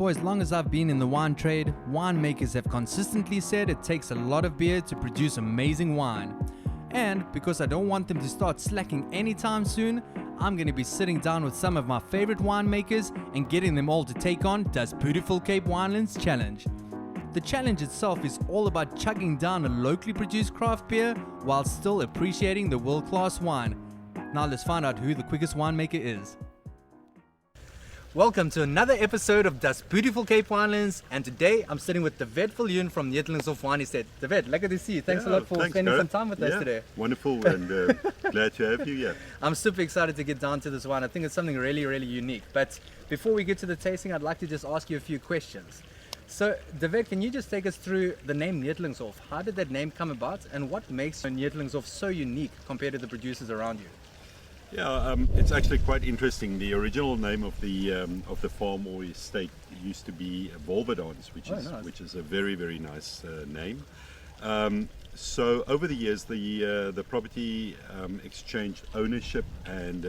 For as long as I've been in the wine trade, winemakers have consistently said it takes a lot of beer to produce amazing wine. And because I don't want them to start slacking anytime soon, I'm going to be sitting down with some of my favorite winemakers and getting them all to take on DasBootiful Cape Winelands challenge. The challenge itself is all about chugging down a locally produced craft beer while still appreciating the world-class wine. Now let's find out who the quickest winemaker is. Welcome to another episode of DasBootiful Cape Winelands, and today I'm sitting with DipWSET from Neethlingshof Pinotage. DipWSET, lekker to see you. Thanks a lot for spending some time with us today. Wonderful, and glad to have you here. I'm super excited to get down to this wine. I think it's something really, really unique. But before we get to the tasting, I'd like to just ask you a few questions. So, DipWSET, can you just take us through the name Neethlingshof? How did that name come about, and what makes Neethlingshof so unique compared to the producers around you? Yeah, it's actually quite interesting. The original name of the farm or estate used to be Wolverdans, which is a very, very nice name. So over the years, the property exchanged ownership, and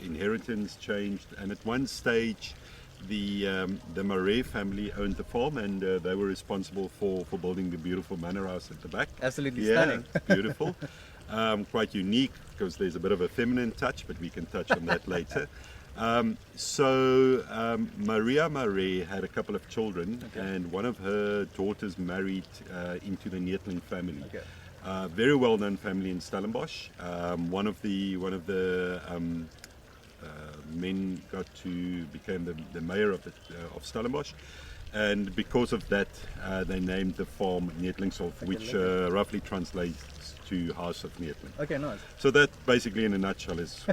inheritance changed. And at one stage, the Marais family owned the farm, and they were responsible for building the beautiful manor house at the back. Absolutely stunning. Beautiful. Quite unique because there's a bit of a feminine touch, but we can touch on that later. Maria Marais had a couple of children, and one of her daughters married into the Neethling family. Very well-known family in Stellenbosch. One of the men became the mayor of Stellenbosch. And because of that, they named the farm Neethlingshof, which roughly translates to House of Neethling. Okay, nice. So that basically, in a nutshell, is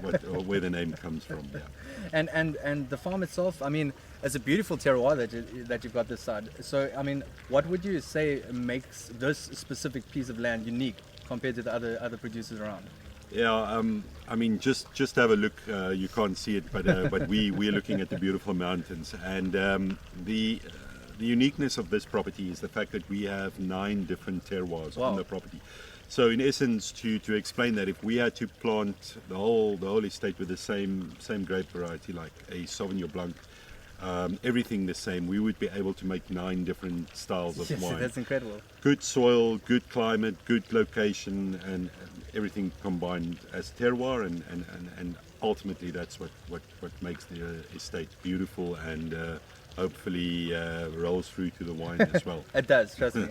where the name comes from. Yeah. And the farm itself, I mean, it's a beautiful terroir that you've got this side. So, I mean, what would you say makes this specific piece of land unique compared to the other producers around? Yeah, I mean, just have a look. You can't see it, but we're looking at the beautiful mountains, and the uniqueness of this property is the fact that we have 9 different terroirs on the property. So in essence, to explain that, if we had to plant the whole estate with the same grape variety, like a Sauvignon Blanc, everything the same, we would be able to make 9 different styles of wine. That's incredible. Good soil, good climate, good location, and everything combined as terroir, and ultimately that's what makes the estate beautiful, and hopefully rolls through to the wine as well. It does, trust me.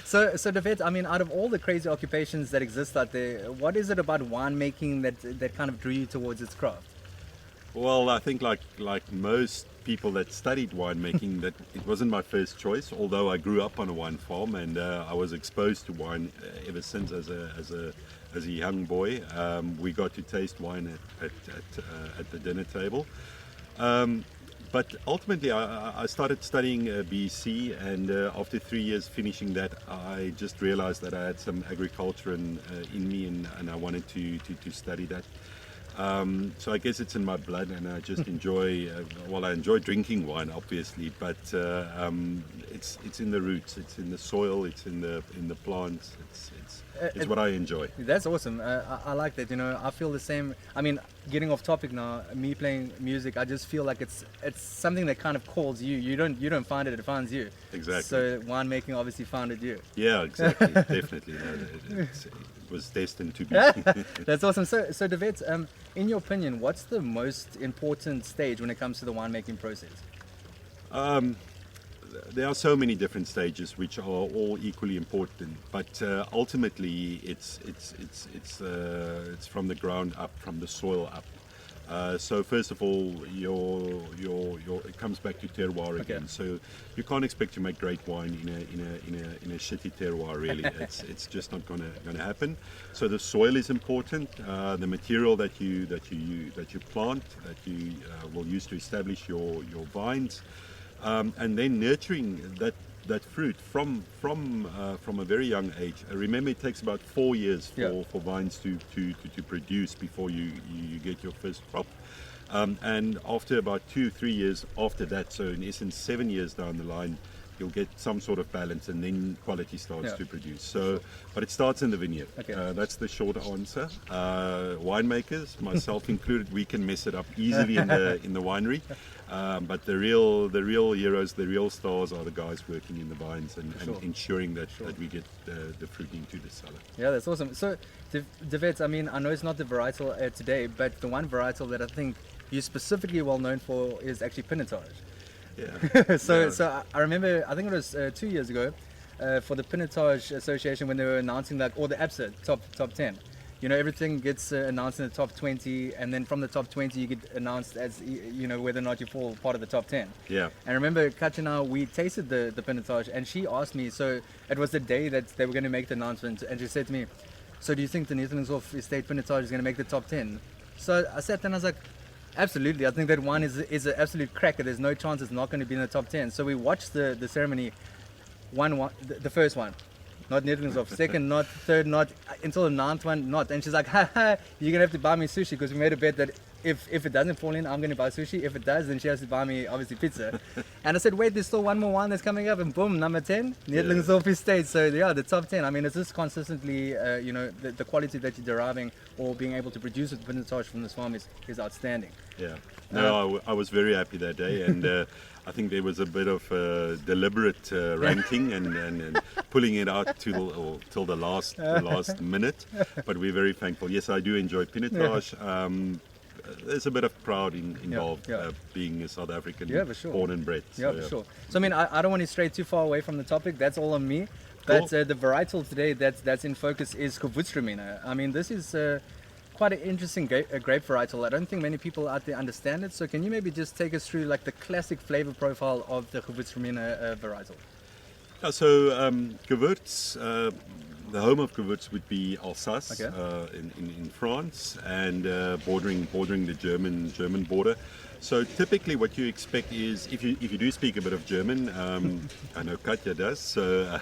So DipWSET, I mean, out of all the crazy occupations that exist out there, what is it about winemaking that kind of drew you towards its craft? Well, I think like most people that studied winemaking, that it wasn't my first choice. Although I grew up on a wine farm, and I was exposed to wine ever since as a young boy. We got to taste wine at the dinner table. But ultimately, I started studying BC, and after 3 years finishing that, I just realized that I had some agriculture in me, and I wanted to study that. So I guess it's in my blood, and I just enjoy. I enjoy drinking wine, obviously, but it's in the roots, it's in the soil, it's in the plants. It's what I enjoy. That's awesome. I like that. You know, I feel the same. I mean, getting off topic now, me playing music, I just feel like it's something that kind of calls you. You don't find it; it finds you. Exactly. So winemaking obviously founded you. Yeah, exactly. Definitely. It was destined to be. That's awesome. So DipWSET, in your opinion, what's the most important stage when it comes to the winemaking process? There are so many different stages which are all equally important, but ultimately it's from the ground up, from the soil up. So first of all, it comes back to terroir again. So you can't expect to make great wine in a shitty terroir. Really, it's just not gonna happen. So the soil is important. The material that you plant, that you will use to establish your vines. And then nurturing that fruit from a very young age. Remember, it takes about 4 years for vines to produce before you get your first crop. And after about 2-3 years after that, so in essence 7 years down the line, you'll get some sort of balance, and then quality starts Yeah. to produce. So, but it starts in the vineyard. Okay. That's the short answer. Winemakers, myself included, we can mess it up easily in the winery. But the real heroes, the real stars are the guys working in the vines and Sure. ensuring that we get the fruit into the cellar. Yeah, that's awesome. So, DipWSET, I mean, I know it's not the varietal today, but the one varietal that I think you're specifically well known for is actually Pinotage. Yeah. So, Yeah. so I remember, I think it was 2 years ago, for the Pinotage Association, when they were announcing like all the APSA top 10. You know, everything gets announced in the top 20, and then from the top 20 you get announced as, you know, whether or not you fall part of the top 10. Yeah. And I remember Katja and I, we tasted the Pinotage, and she asked me, so it was the day that they were going to make the announcement, and she said to me, so do you think the Neethlingshof Estate Pinotage is going to make the top 10? So I sat there and I was like, absolutely. I think that one is an absolute cracker. There's no chance it's not going to be in the top 10. So we watched the ceremony, the first one. Not Neethlingshof, second not, third not, until the ninth one not. And she's like, haha, you're going to have to buy me sushi, because we made a bet that if it doesn't fall in, I'm going to buy sushi. If it does, then she has to buy me, obviously, pizza. And I said, wait, there's still one more one that's coming up, and boom, number 10, Neethlingshof Estate. So yeah, the top 10. I mean, it's just consistently, you know, the quality that you're deriving or being able to produce with Pinotage from this farm is outstanding. Yeah. No, I was very happy that day, and I think there was a bit of deliberate ranking and pulling it out till the last minute. But we're very thankful. Yes, I do enjoy Pinotage. There's a bit of pride involved, being a South African, for sure. born and bred. Yeah, for sure. So I mean, I don't want to stray too far away from the topic. That's all on me. But Cool. the varietal today that's in focus is Gewürztraminer. I mean, this is quite an interesting grape varietal. I don't think many people out there understand it. So can you maybe just take us through like the classic flavor profile of the Gewürztraminer varietal? So Gewürz, the home of Gewürz would be Alsace, Okay. in France, and bordering the German border. So typically, what you expect is, if you do speak a bit of German, I know Katja does. So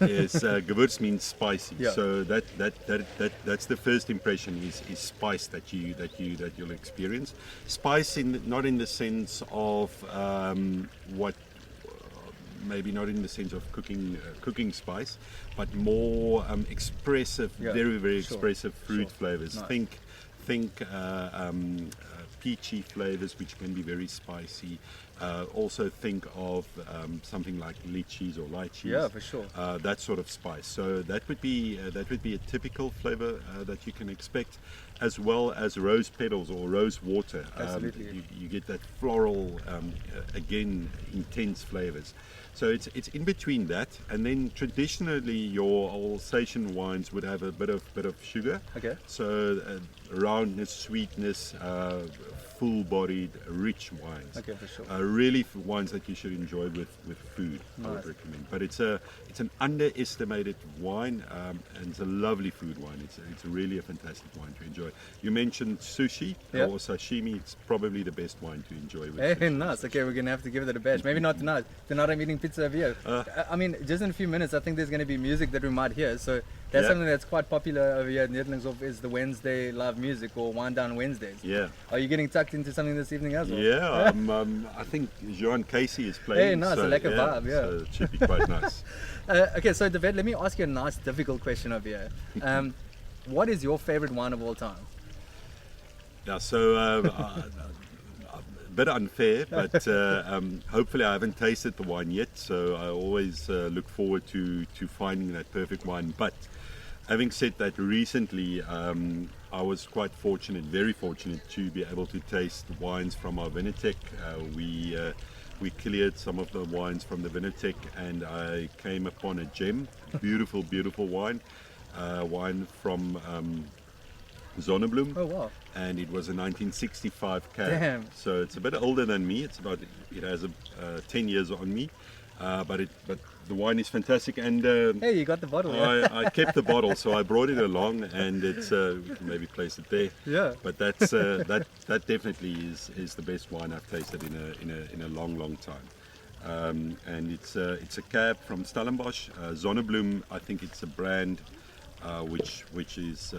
is Gewürz means spicy. Yeah. So that's the first impression is spice that you'll experience. Spice not in the sense of what. Maybe not in the sense of cooking spice, but more expressive, very Sure. expressive fruit flavors. Nice. Think peachy flavors, which can be very spicy. Also think of something like lychees or lychees. Yeah, for sure. That sort of spice. So that would be a typical flavor that you can expect, as well as rose petals or rose water. Absolutely. You get that floral, again, intense flavors. So it's in between that, and then traditionally your Alsatian wines would have a bit of sugar. Okay. So roundness, sweetness, full-bodied, rich wines. Okay, for sure. Really wines that you should enjoy with food. I would Nice. recommend. But it's an underestimated wine, and it's a lovely food wine. It's really a fantastic wine to enjoy. You mentioned sushi or sashimi. It's probably the best wine to enjoy with Hey, sushi. nice. Okay, we're gonna have to give it a bash. Maybe not tonight. Tonight I'm eating pizza over here. I mean, just in a few minutes, I think there's gonna be music that we might hear. So that's Yeah. something that's quite popular over here at Neethlingshof, is the Wednesday live music or Wind Down Wednesdays. Yeah. Are you getting tucked into something this evening as well? Yeah, I think Johan Casey is playing. Hey, nice, I like a vibe, yeah. So it should be quite nice. Okay, so DipWSET, let me ask you a nice, difficult question over here. What is your favorite wine of all time? Yeah, so a bit unfair, but hopefully I haven't tasted the wine yet, so I always look forward to finding that perfect wine. But having said that, recently I was quite fortunate, very fortunate, to be able to taste wines from our Vinotech. We cleared some of the wines from the Vinotech, and I came upon a gem, beautiful wine, wine from Zonnebloem. Oh, wow. And it was a 1965 cab. Damn. So it's a bit older than me. It has 10 years on me, but the wine is fantastic. And Hey, you got the bottle. Yeah. I kept the bottle, so I brought it along, and it's we can maybe place it there. Yeah. But that's that definitely is the best wine I've tasted in a long time. And it's a cab from Stellenbosch. Zonnebloem, I think it's a brand which is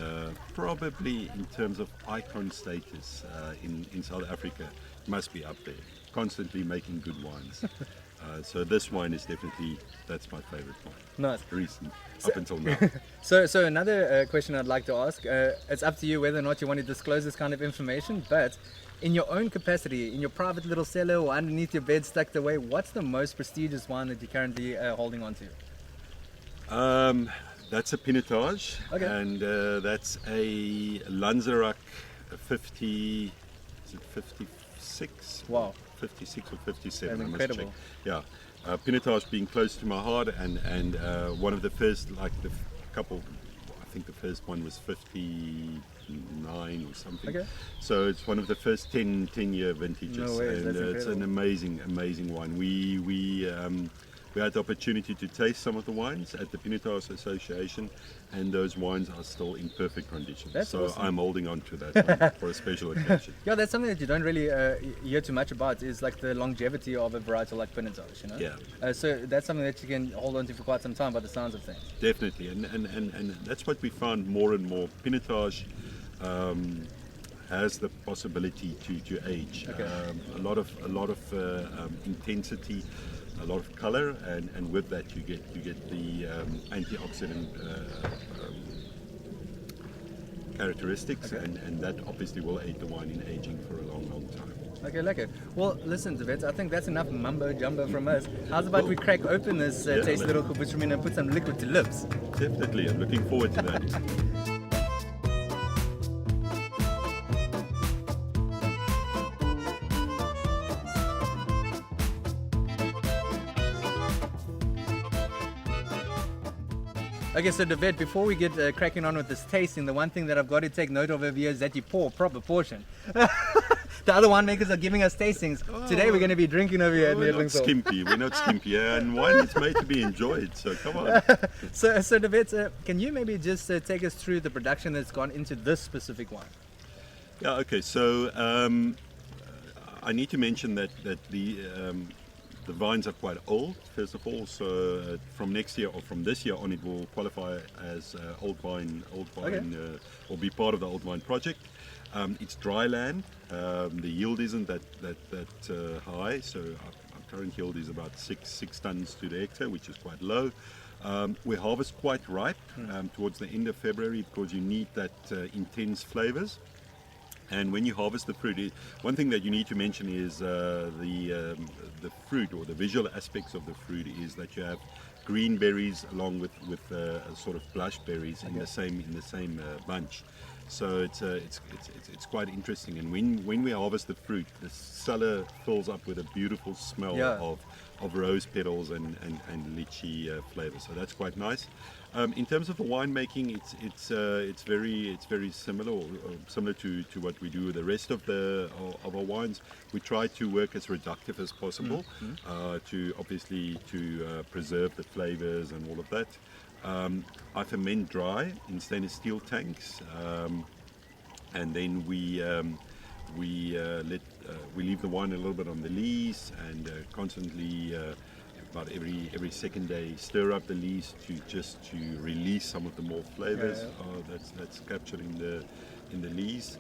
probably, in terms of icon status in South Africa, must be up there. constantly making good wines. So this wine is definitely, that's my favorite wine. Nice. Recent, up until now. So another question I'd like to ask, it's up to you whether or not you want to disclose this kind of information, but in your own capacity, in your private little cellar or underneath your bed tucked away, what's the most prestigious wine that you're currently holding on to? That's a Pinotage, Okay. and that's a Lanzarote 50, is it 56? Wow. 56 or 57, That's I must incredible. check. Yeah, Pinotage being close to my heart, and one of the first, like the couple, I think the first one was 59 or something. Okay. So it's one of the first 10-year vintages, No way, and that's it's an amazing wine. We had the opportunity to taste some of the wines at the Pinotage Association, and those wines are still in perfect condition. That's so awesome. I'm holding on to that one for a special occasion. Yeah, that's something that you don't really hear too much about, is like the longevity of a varietal like Pinotage, you know? Yeah. So that's something that you can hold on to for quite some time by the sounds of things. Definitely, and that's what we found more and more. Pinotage has the possibility to age. Okay. A lot of intensity, a lot of color, and with that you get the antioxidant characteristics, Okay. and that obviously will aid the wine in aging for a long time. Okay, lekker. Well, listen, DipWSET, I think that's enough mumbo jumbo from us. How's about we crack open this Yeah, tasty man. little Gewürztraminer and put some liquid to lips? Definitely, I'm looking forward to that. Okay, so DipWSET, before we get cracking on with this tasting, the one thing that I've got to take note of over here is that you pour proper portion. The other winemakers are giving us tastings. Today we're going to be drinking over here at We're not Neethlingshof. skimpy. We're not skimpy, and wine is made to be enjoyed. So come on. So DipWSET, can you maybe just take us through the production that's gone into this specific wine? Yeah. Okay. So I need to mention that the vines are quite old. First of all, so from next year or from this year on, it will qualify as old vine, Okay. or be part of the old vine project. It's dry land. The yield isn't that high, so our current yield is about six tons to the hectare, which is quite low. We harvest quite ripe towards the end of February, because you need that intense flavors. And when you harvest the fruit, one thing that you need to mention is the fruit, or the visual aspects of the fruit, is that you have green berries along with sort of blush berries in the same bunch. So it's quite interesting. And when we harvest the fruit, the cellar fills up with a beautiful smell Yeah. of rose petals and lychee flavor. So that's quite nice. In terms of the winemaking, it's very similar, or similar to what we do with the rest of our wines. We try to work as reductive as possible, to obviously preserve the flavors and all of that. I ferment dry in stainless steel tanks, and then we leave the wine a little bit on the lees, and constantly about every second day stir up the lees to release some of the more flavors that's captured in the lees.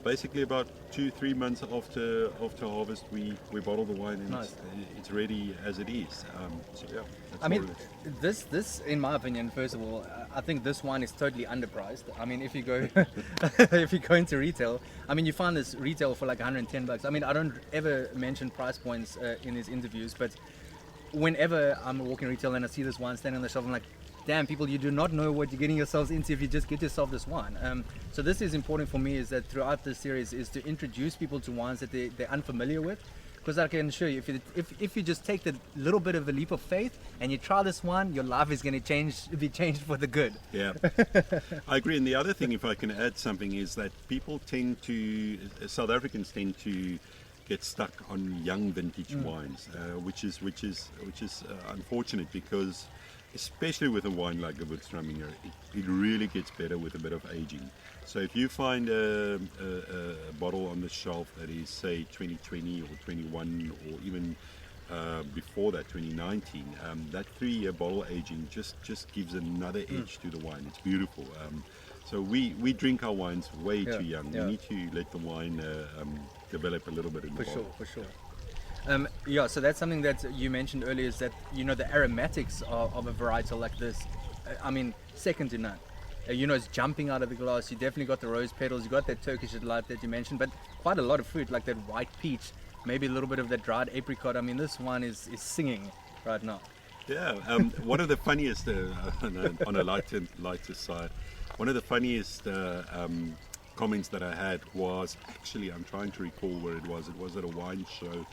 Basically about 2-3 months after harvest, we bottle the wine, and Nice. it's ready as it is. That's I mean, all it is. this, in my opinion, first of all, I think this wine is totally underpriced. I mean, if you go if you go into retail, I mean, you find this retail for like $110. I mean, I don't ever mention price points in these interviews, but whenever I'm walking retail and I see this wine standing on the shelf, I'm like, damn, people, you do not know what you're getting yourselves into if you just get yourself this wine. So this is important for me, is that throughout this series is to introduce people to wines that they're unfamiliar with. Because I can assure you, if you just take the little bit of a leap of faith and you try this wine, your life is going to be changed for the good. Yeah, I agree. And the other thing, if I can add something, is that South Africans tend to get stuck on young vintage wines, which is unfortunate, because especially with a wine like Gewürztraminer, it really gets better with a bit of aging. So if you find a bottle on the shelf that is, say, 2020 or 21, or even before that, 2019, that 3-year bottle aging just gives another edge to the wine. It's beautiful. So we drink our wines way Yeah, too young. yeah. We need to let the wine develop a little bit in the bottle. For sure. Yeah, so that's something that you mentioned earlier, is that, you know, the aromatics of a varietal like this, I mean, second to none. You know, it's jumping out of the glass. You definitely got the rose petals, you got that Turkish delight that you mentioned, but quite a lot of fruit, like that white peach, maybe a little bit of that dried apricot. I mean, this wine is singing right now. Yeah, one of the funniest, on a lighter side, one of the funniest comments that I had was, actually, I'm trying to recall where it was. It was at a wine show,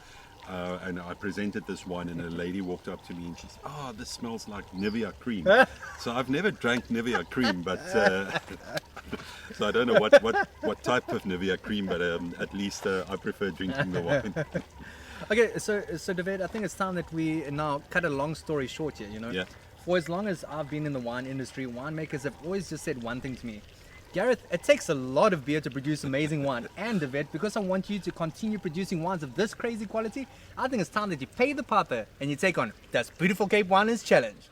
and I presented this wine, and a lady walked up to me and she said, "Oh, this smells like Nivea cream." So I've never drank Nivea cream, but so I don't know what type of Nivea cream, but at least I prefer drinking the wine. Okay, so David, I think it's time that we now cut a long story short here, you know. Yeah. For as long as I've been in the wine industry, winemakers have always just said one thing to me: Gareth, it takes a lot of beer to produce amazing wine. And David, because I want you to continue producing wines of this crazy quality, I think it's time that you pay the piper and you take on DasBootiful Cape Winelands Challenge.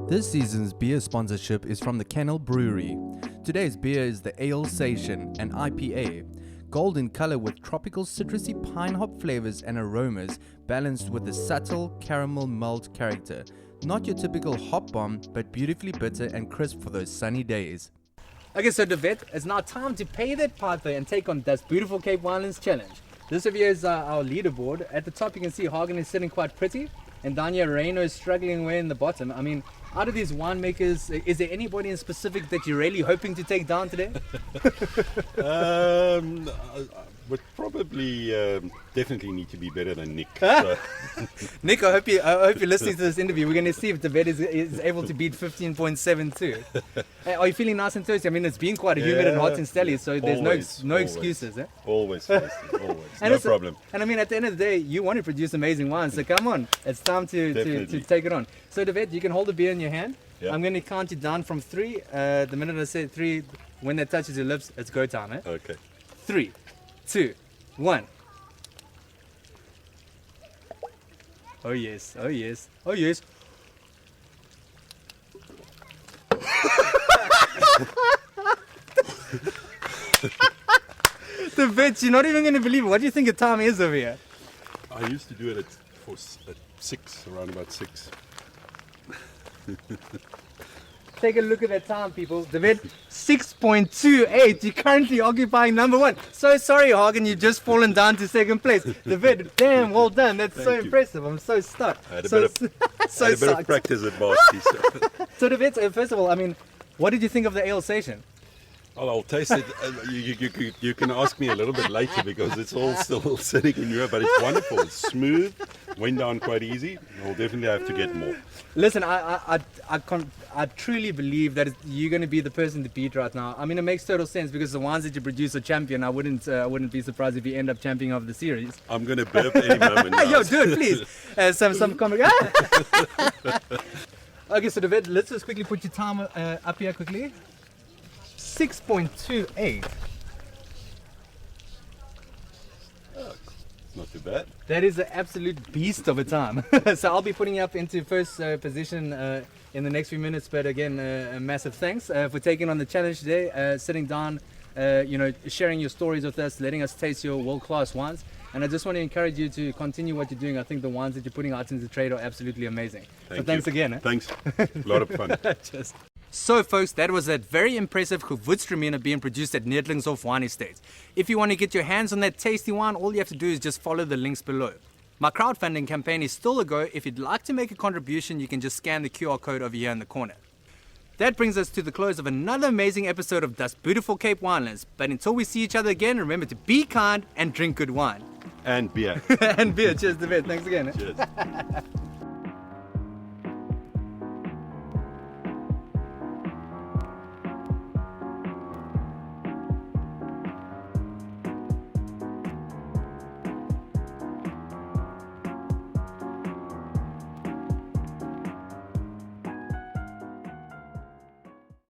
This season's beer sponsorship is from the Kennel Brewery. Today's beer is the Alsatian, an IPA. Gold in color with tropical citrusy pine hop flavors and aromas balanced with a subtle caramel malt character. Not your typical hop bomb, but beautifully bitter and crisp for those sunny days. Okay, so David, it's now time to pay that piper and take on DasBootiful Cape Winelands Challenge. This over here is our leaderboard. At the top you can see Hagen is sitting quite pretty, and down here Reino is struggling away in the bottom. I mean, out of these winemakers, is there anybody in specific that you're really hoping to take down today? Would probably definitely need to be better than Nick. So. Nick, I hope you're listening to this interview. We're going to see if David is able to beat 15.72. Hey, are you feeling nice and thirsty? I mean, it's been quite humid and hot in Stelly, so there's no excuses. Eh? Always thirsty, always. And No problem. And I mean, at the end of the day, you want to produce amazing wine, so come on, it's time to take it on. So David, you can hold the beer in your hand. Yeah. I'm going to count you down from 3. The minute I say 3, when that touches your lips, it's go time. Eh? Okay. 3, 2, 1. Oh yes, oh yes, oh yes. The bitch, you're not even going to believe it. What do you think the time is over here? I used to do it at 6, around about 6. Take a look at that time, people. David, 6.28. You're currently occupying number 1. So sorry, Hagen, you've just fallen down to second place. David, damn, well done. That's so impressive. I'm so stuck. I had a bit of practice at Basti. So David, first of all, I mean, what did you think of the Alsatian? Well, I'll taste it. You can ask me a little bit later because it's all still sitting in Europe, but it's wonderful. It's smooth, went down quite easy. I'll definitely have to get more. Listen, I truly believe that you're going to be the person to beat right now. I mean, it makes total sense because the wines that you produce are champion. I wouldn't be surprised if you end up championing of the series. I'm going to burp any moment now. Yo, do it, please. Some comic. Okay, so David, let's just quickly put your timer up here quickly. 6.28. Not too bad. That is an absolute beast of a time. So I'll be putting you up into first position in the next few minutes. But again, a massive thanks for taking on the challenge today, sitting down, sharing your stories with us, letting us taste your world-class wines. And I just want to encourage you to continue what you're doing. I think the wines that you're putting out into trade are absolutely amazing. Thanks again. Eh? Thanks. A lot of fun. Cheers. So folks, that was that very impressive Gewürztraminer being produced at Neethlingshof Wine Estate. If you want to get your hands on that tasty wine, all you have to do is just follow the links below. My crowdfunding campaign is still a go. If you'd like to make a contribution, you can just scan the QR code over here in the corner. That brings us to the close of another amazing episode of DasBootiful Cape Winelands. But until we see each other again, remember to be kind and drink good wine. And beer. And beer. Cheers, David. Thanks again. Cheers.